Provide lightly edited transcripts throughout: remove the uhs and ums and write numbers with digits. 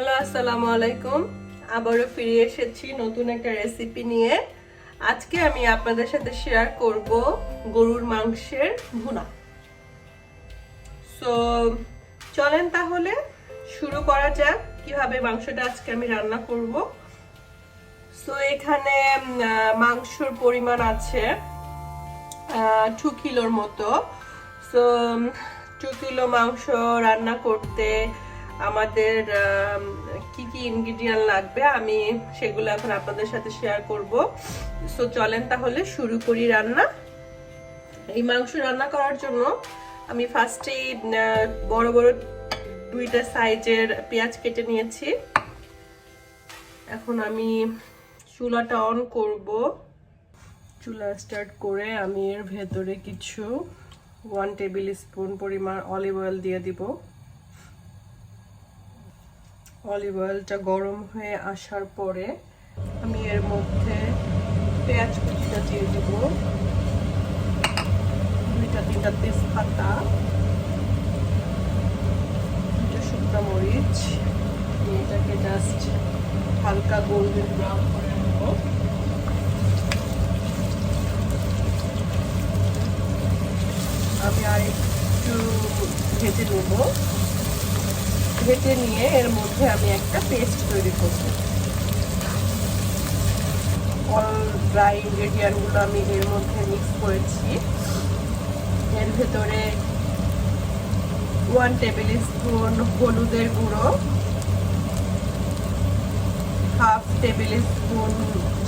Hello, আসসালামু আলাইকুম। আবারও ফিরে এসেছি নতুন একটা রেসিপি নিয়ে। আজকে আমি আপনাদের সাথে শেয়ার করব গরুর মাংসের ভুনা। সো চলেন তাহলে শুরু করা যাক কিভাবে মাংসটা আজকে আমি রান্না করব। সো এখানে মাংসর পরিমাণ আছে 2 কিলোর মতো। সো 2 কিলো মাংস রান্না করতে আমাদের কি কি ইনগ্রেডিয়েন্ট লাগবে আমি সেগুলো এখন আপনাদের সাথে শেয়ার করব। সো চলেন তাহলে শুরু করি রান্না। এই মাংস রান্না করার জন্য আমি ফার্স্টেই বড় বড় 2টা সাইজের পেঁয়াজ কেটে নিয়েছি। এখন আমি চুলাটা অন করব। চুলা স্টার্ট করে আমি এর ভেতরে কিছু 1 টেবিল স্পুন পরিমাণ অলিভ অয়েল দিয়ে দিব। অলিভ অয়েলটা গরম হয়ে আসার পরে আমি এর মধ্যে পেঁয়াজ কুচিটা দিয়ে দিব, 2-3টা তেজপাতা, 2টা শুকনো মরিচ। এটাকে জাস্ট হালকা গোল্ডেন ব্রাউন করে নেব। আমি আর একটু ভেজে নেব। ভেজে নিয়ে এর মধ্যে আমি একটা পেস্ট তৈরি করব। অল ড্রাই ইনগ্রেডিয়েন্টগুলো আমি এর মধ্যে মিক্স করেছি। এর ভেতরে 1 টেবিল স্পুন হলুদের গুঁড়ো, 1/2 টেবিল স্পুন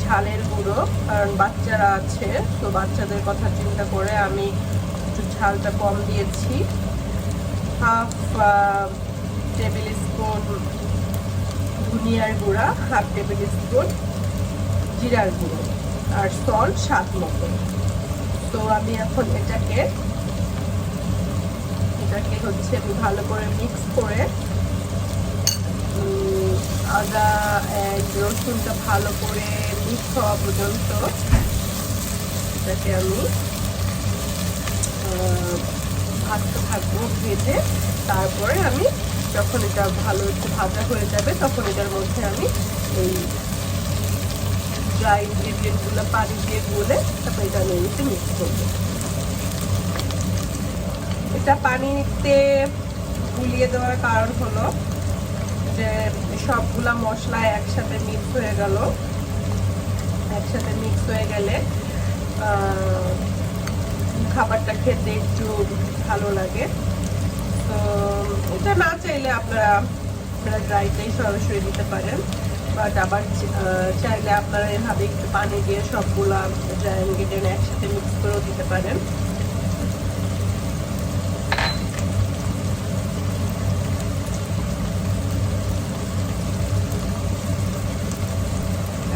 ঝালের গুঁড়ো, কারণ বাচ্চারা আছে তো বাচ্চাদের কথা চিন্তা করে আমি একটু ঝালটা কম দিয়েছি। 1/2 টেবিল স্পুন ধনিয়ার গুঁড়া, 1/2 টেবিল স্পুন জিরার গুঁড়ো, আর সল্ট স্বাদ মতো। তো আমি এখন এটাকে হচ্ছে আমি ভালো করে মিক্স করে আদা রসুনটা ভালো করে মিক্স হওয়া পর্যন্ত এটাকে আমি ভাজতে থাকবো ভেজে। তারপরে আমি যখন এটা ভালো একটু ভাজা হয়ে যাবে তখন এটার মধ্যে আমি এই ড্রাই ইনগ্রেডিয়েন্টগুলো পানি দিয়ে গুলে তারপর এটা আমি এতে মিক্স করবো। এটা পানিতে গুলিয়ে দেওয়ার কারণ হলো যে সবগুলা মশলা একসাথে মিক্স হয়ে গেল। একসাথে মিক্স হয়ে গেলে খাবারটা খেতে একটু ভালো লাগে। তো এটা না চাইলে আপনারা ড্রাইটাই সরাসরি দিতে পারেন, বাট আবার চাইলে আপনারা এভাবে একটু পানি দিয়ে সবগুলা ড্রাই ইনগ্রেডিয়েন্ট একসাথে মিক্স করেও দিতে পারেন।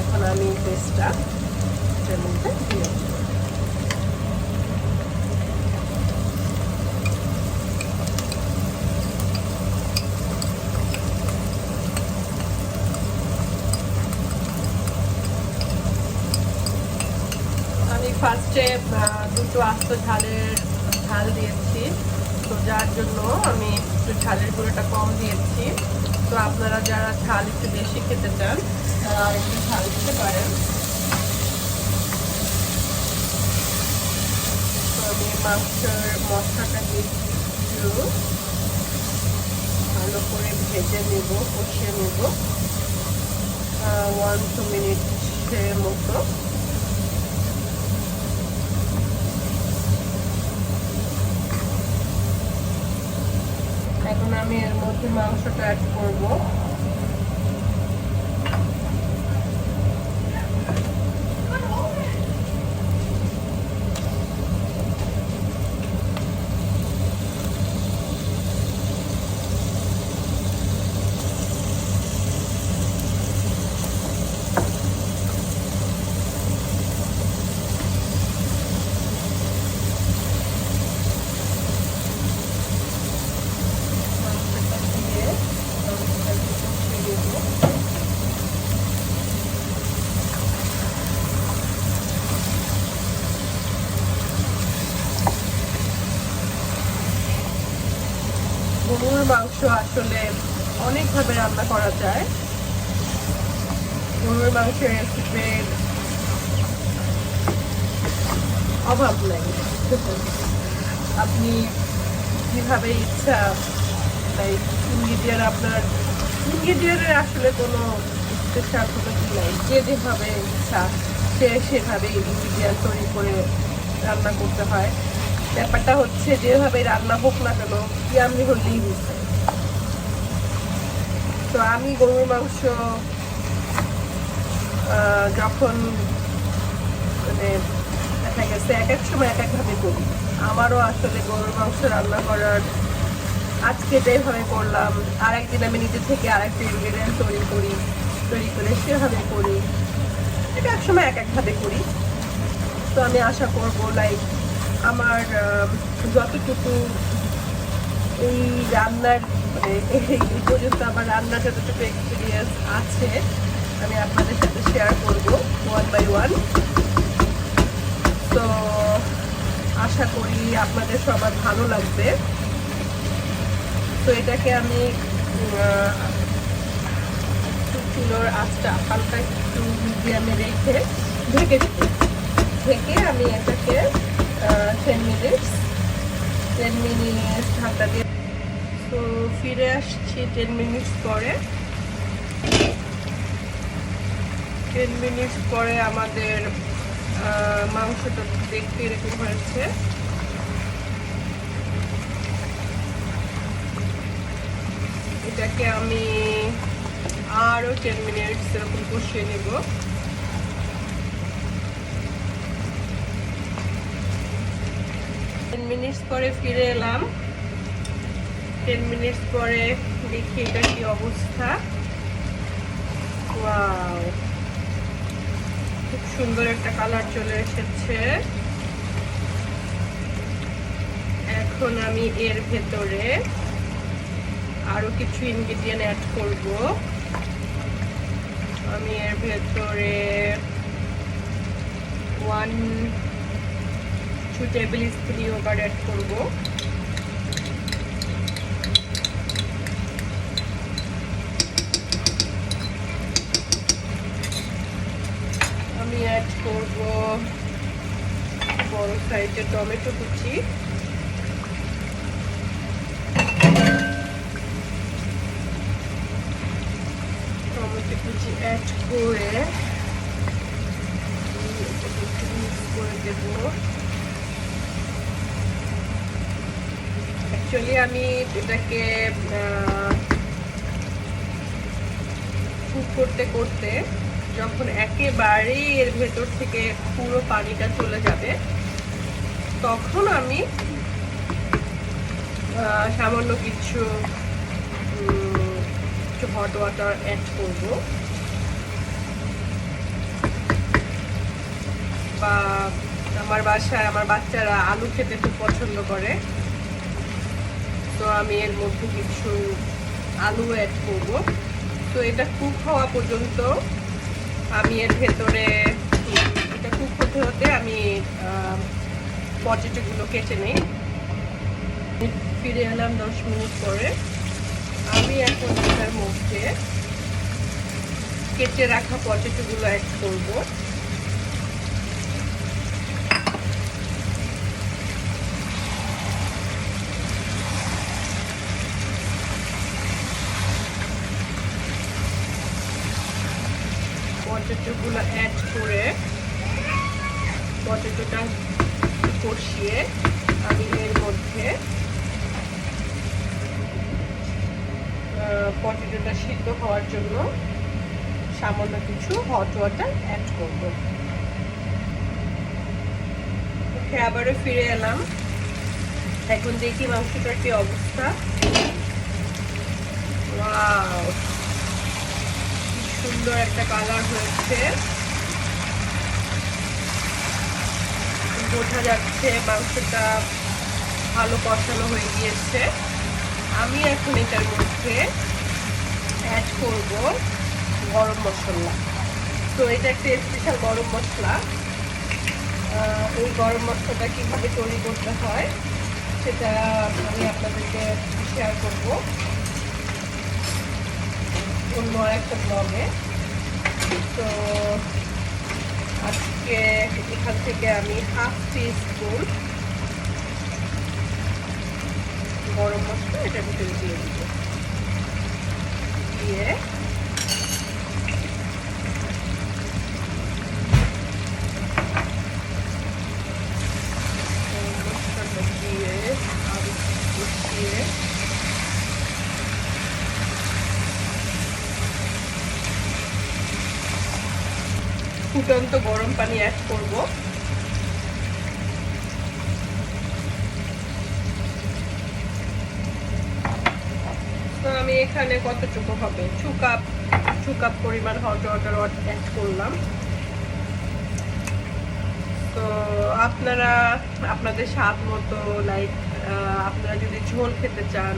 এখন আমি পেস্টটা এর মধ্যে দিয়ে দেব। ফার্স্টে 2টো আস্ত ঝাল দিয়েছি, তো যার জন্য আমি একটু ঝালের গুঁড়োটা কম দিয়েছি। তো আপনারা যারা ঝাল একটু বেশি খেতে চান তারা একটু ঝাল দিতে পারেন। তো আমি মাংসের মশলাটাকে একটু ভালো করে ভেজে নেব, কষিয়ে নেব 1-2 মিনিটের মতো। এখন আমি এর মধ্যে মাংসটা অ্যাড করব। গরুর মাংস আসলে অনেকভাবে রান্না করা যায়। গরুর মাংসের রেসিপির অভাব নেই। আপনি যেভাবে ইচ্ছা, তাই ইনগ্রিডিয়েন্টের আসলে কোনো স্পেশাল কোনো কি নাই, যে যেভাবে ইচ্ছা সেভাবে ইনগ্রিডিয়েন্ট তৈরি করে রান্না করতে হয়। ব্যাপারটা হচ্ছে যেভাবে রান্না হোক না কেন ইয়ামি হলেই হচ্ছে। তো আমি গরুর মাংস যখন মানে দেখা গেছে এক এক সময় এক একভাবে করি। আমারও আসলে গরুর মাংস রান্না করার আজকে যেভাবে করলাম, আর একদিন আমি নিজে থেকে আরেকটা ইনগ্রিডিয়েন্ট তৈরি করে সেভাবে করি। এটা এক সময় এক একভাবে করি। তো আমি আশা করবো লাইক আমার যতটুকু এই রান্নার মানে এই পর্যন্ত আমার রান্নার যতটুকু এক্সপিরিয়েন্স আছে আমি আপনাদের সাথে শেয়ার করবো 1 by 1। তো আশা করি আপনাদের সবার ভালো লাগবে। তো এটাকে আমি চুলোর আঁচটা হালকা একটু মিডিয়ামে রেখে ঢেকে আমি এটাকে 10 মিনিট ঢাকা দিয়ে। তো ফিরে আসছি 10 মিনিট পরে। 10 মিনিট পরে আমাদের মাংসটা দেখতে এরকম হয়েছে। এটাকে আমি আরো 10 মিনিট এরকম কষিয়ে নেব। মিনিট পরে ফিরে এলাম। 10 মিনিট পরে দেখি এটা কি অবস্থা। ওয়াও, খুব সুন্দর একটা কালার চলে এসেছে। এখন আমি এর ভেতরে আরো কিছু ইনগ্রিডিয়েন্ট অ্যাড করব। আমি এর ভেতরে 1-2 টেবিল স্পুন ইয়োগার্ট অ্যাড করব। আমি অ্যাড করব বড় সাইজের টমেটো কুচি। টমেটো কুচি অ্যাড করে মিক্স করে দেব। অ্যাকচুয়ালি আমি এটাকে কুক করতে করতে যখন একেবারেই এর ভেতর থেকে পুরো পানিটা চলে যাবে তখন আমি সামান্য কিছু হট ওয়াটার অ্যাড করব। বা আমার বাসায় আমার বাচ্চারা আলু খেতে খুব পছন্দ করে, তো আমি এর মধ্যে কিছু আলু অ্যাড করব। তো এটা কুক হওয়া পর্যন্ত আমি এর ভেতরে এটা কুক হতে হতে আমি পটেটোগুলো কেটে নিই। ফিরে এলাম 10 মিনিট পরে। আমি এখন এটার মধ্যে কেটে রাখা পটেটোগুলো অ্যাড করব। পটেটোগুলো অ্যাড করে পটেটোটা কষিয়ে আমি এর মধ্যে পটেটোটা সিদ্ধ হওয়ার জন্য সামান্য কিছু হট ওয়াটার অ্যাড করব। ওকে, আবারও ফিরে এলাম। এখন দেখি মাংসটার কি অবস্থা। ওয়াও, সুন্দর একটা কালার হয়েছে। বোঝা যাচ্ছে মাংসটা ভালো কষানো হয়ে গিয়েছে। আমি এখন এটার মধ্যে অ্যাড করব গরম মশলা। তো এটা একটা স্পেশাল গরম মশলা। এই গরম মশলাটা কীভাবে তৈরি করতে হয় সেটা আমি আপনাদেরকে শেয়ার করব। অন্য আরেকটা ব্লগে। তো আজকে এখান থেকে আমি হাফ টিস্পুন গরম মশলা এটার ভিতরে দিয়ে দিব, দিয়ে মশলাটা দিয়ে আলু কষিয়ে ফুটন্ত গরম পানি অ্যাড করব। তো আমি এখানে কতটুকু হবে 2 কাপ পরিমাণ হট ওয়াটার অ্যাড করলাম। তো আপনারা আপনাদের স্বাদ মতো, লাইক আপনারা যদি ঝোল খেতে চান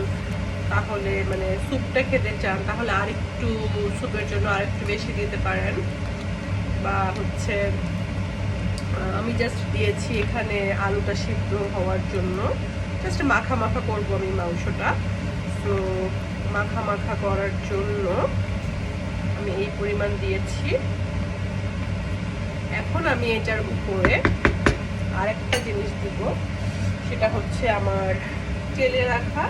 তাহলে, মানে স্যুপটা খেতে চান তাহলে আরেকটু স্যুপের জন্য আরেকটু বেশি দিতে পারেন, বা হচ্ছে আমি জাস্ট দিয়েছি এখানে আলুটা সিদ্ধ হওয়ার জন্য, জাস্ট মাখা মাখা করবো আমি মাংসটা। তো মাখা মাখা করার জন্য আমি এই পরিমাণ দিয়েছি। এখন আমি এটার উপরে আরেকটা জিনিস দিব, সেটা হচ্ছে আমার তেলে রাখা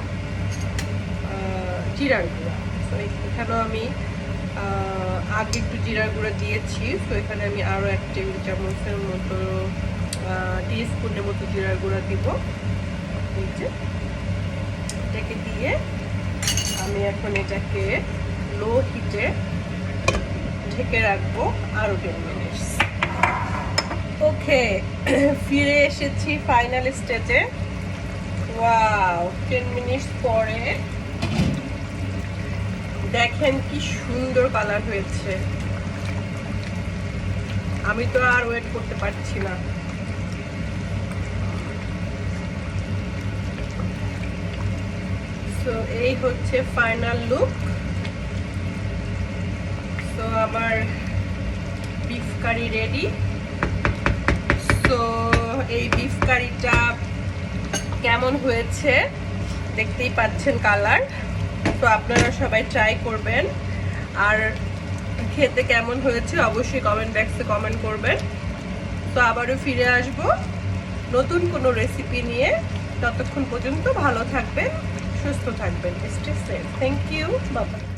জিরার গুঁড়া। তো এখানেও আমি আগে একটু জিরার গুঁড়া দিয়েছি, তো এখানে আমি আরও 1 টেবিল চামচের মতো টিস্পুনের মতো জিরার গুঁড়া দিব। এই যে এটাকে দিয়ে আমি এখন এটাকে লো হিটে ঢেকে রাখবো আরও 10 মিনিট। ওকে, ফিরে এসেছি ফাইনাল স্টেজে। ওয়াও, 10 মিনিট পরে দেখেন কি সুন্দর কালার হয়েছে। আমি তো আর ওয়েট করতে পারছি না। তো এই হচ্ছে ফাইনাল লুক। তো আমার বিফ কারি রেডি। তো এই বিফ কারিটা কেমন হয়েছে দেখতেই পাচ্ছেন কালার। তো আপনারা সবাই ট্রাই করবেন, আর খেতে কেমন হয়েছে অবশ্যই কমেন্ট বক্সে কমেন্ট করবেন। তো আবারও ফিরে আসব নতুন কোনো রেসিপি নিয়ে। ততক্ষণ পর্যন্ত ভালো থাকবেন, সুস্থ থাকবেন, stay safe. Thank you, bye by.